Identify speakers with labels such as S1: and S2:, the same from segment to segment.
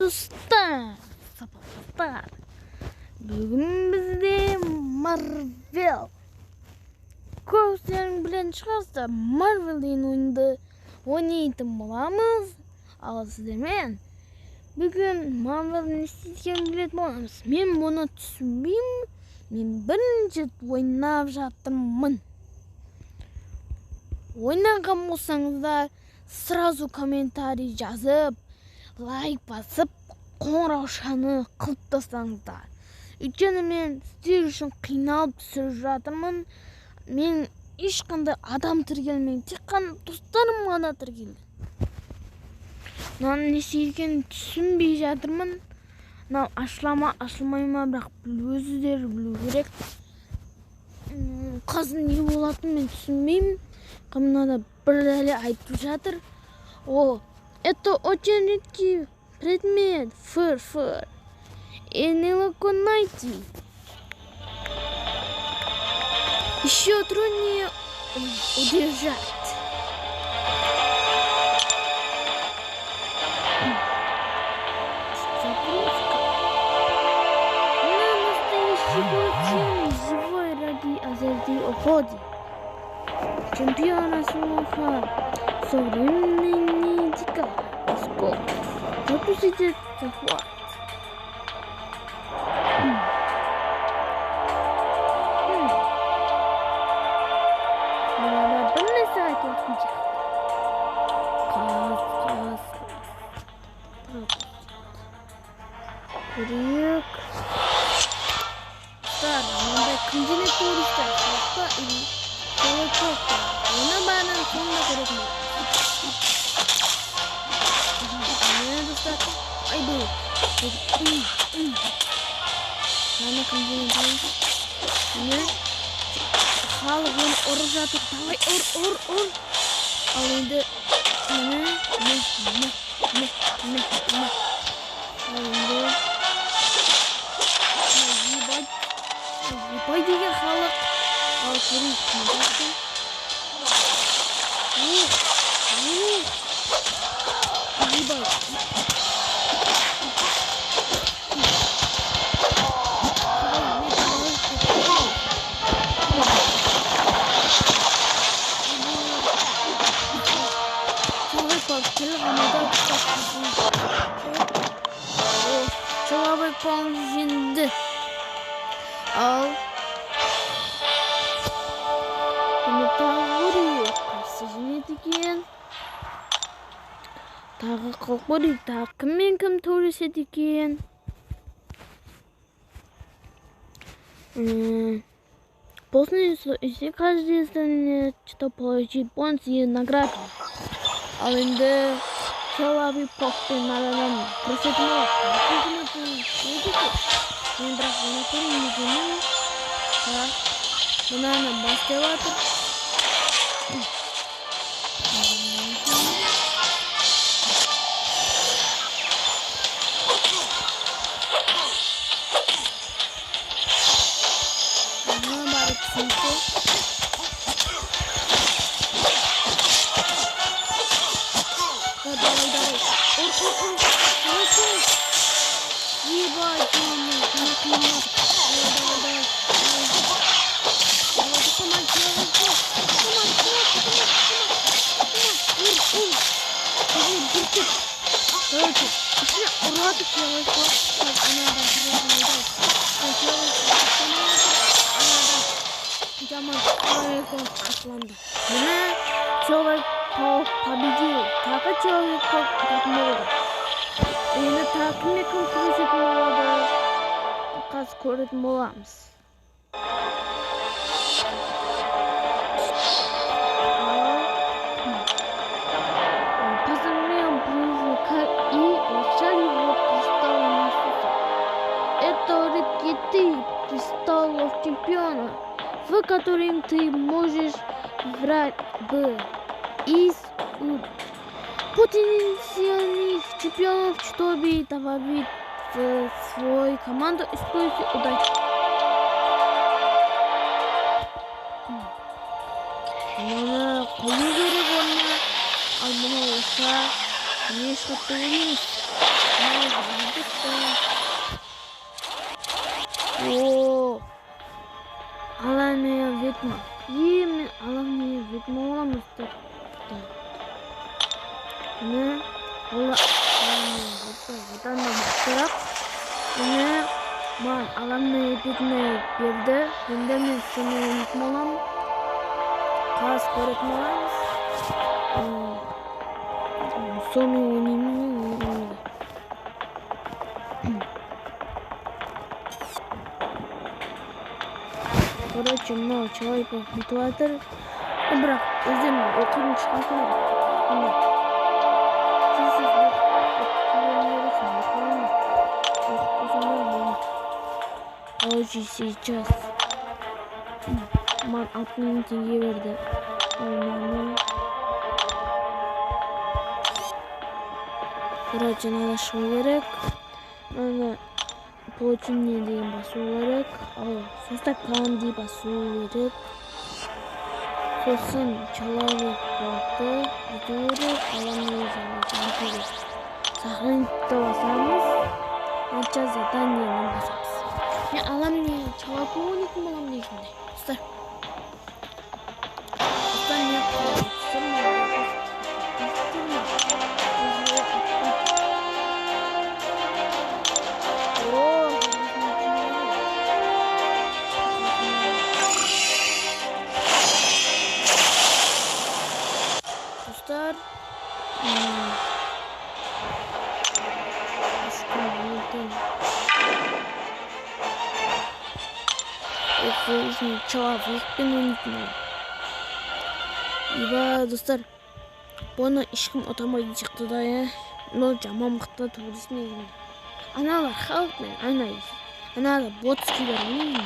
S1: Dostlar, sabahlar. Bugün bizde Marvel. Ko'pchilik bilen chiqarsa Marvel'in o'yinida o'ynaydigan bo'lamiz. Al sizlar men bugün Marvel'ni istayotgan bilet bo'lamiz. Men buni tushunmayman. Men birinchi o'ynab жатырмын. O'ynagan bo'lsangizlar сразу kommentariy yozib, like bosib, qo'ng'iroqchani qilib tashlangizlar. Uchun men sizlar uchun qiynalib tushirib жатырмын. Men hech qanday odam tirgelmayman, tek qana do'stlarim g'ana tirgeldi. Men nechigin tushunmay жатырмын. Men ashlamay biroq o'zingizlar bilish kerak. Qizim ne bo'latini men tushunmayman. Qimnada birlari aytib жатыр. О, это очень редкий предмет. Фыр. И нелегко найти. Еще труднее удержать. Загрузка. На настоящий бой живой ради азарти уходит. Чемпиона слуха. Современный дикарь. Скоп. Запустите захват. Burada bir mesaj atmayacak. Kaz. Kırık. Burada ikinci turista. Hatta iyi. Çok. Ona bana sonuna gerekmiyor. Ay bu. Sana kıncını koy. Ne? Hal bunu orada davay or. Alındı. Ne? Alındı. Yibay diye halık. Al kırık. Yibay. Çorabı şimdi al. Bunu daha vuruyor. Kaçsızını diken. Daha kalkmadı. Daha kim töresi diken. После каждой страны что получит бонусы награды. А инде человек просто наверное просветлел. Мен бірақ оны көрмегенмін. Мынаны бастап жатыр. Человек победил. Так человек как много. Енді тақыммен көрсететін болады. Қазір көретін боламыз. Посмотрим близко и ушли в кристалл Иисуса. Это редкий кристаллов чемпиона, в котором ты можешь врать из потенциальных чемпионов, чтобы добавить в свою команду используя удачу. Bunu koyu gerek olma. Al bunu olsa ne işe Одан да мықтырақ. Міне маған аламның бетіне берді. Енді мен соны ойнайтын боламын. Қазір көретін боламыз. Соны ойнаймын. Короче, мынау человек бүйтіп жатыр. Бірақ өздерінің оқудың шығатын бар. Короче, сейчас маған 6000 теңге берді. Короче, надо шығу керек. Надо получение деген басу керек. Ал состав команды басу керек. Сосын человек болды. Бүйту керек. Аламның керек. Сохранить-то басамыз. Нача заданиені басамыз. Мен аламның человек ойнайтын боламын дегенде. Достар. Достар мен dostlar человекпен ойнайтын. Иба достар, бұны ешкім ұтамайтын шықты да, но жаман мықты турист негізінде. Аналар халықпен ойнайды. Аналар ботскилер ойнайды.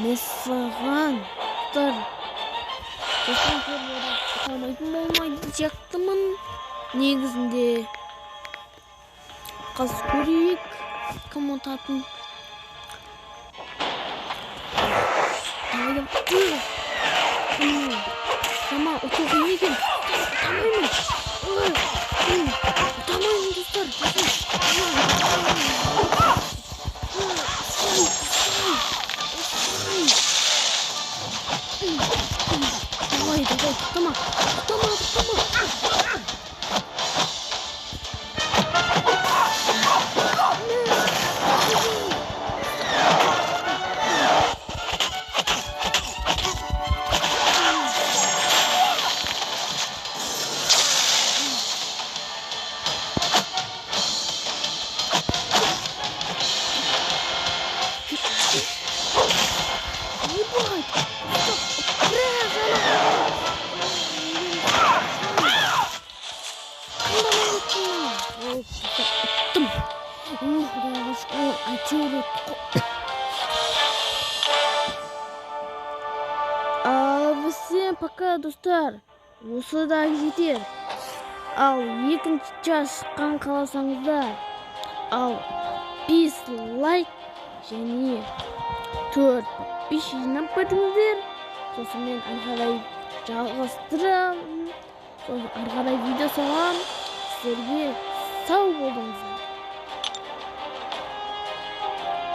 S1: Mesrahan болмайды сияқтымын негізінде. Қазір көрейік кім ұтатын. Сама ұтылған екен. Ұтамаймын достар. Давай, тама. Всем пока, достар. Осыда жетер. Ал екінші шыққан қаласаңыздар, ал 5 лайк және 4 подписчик жинап қойдыңыздар. Сосын мен ары қарай жалғастырамын. Сосын ары қарай видео саламын. Сіздерге сау болыңыздар.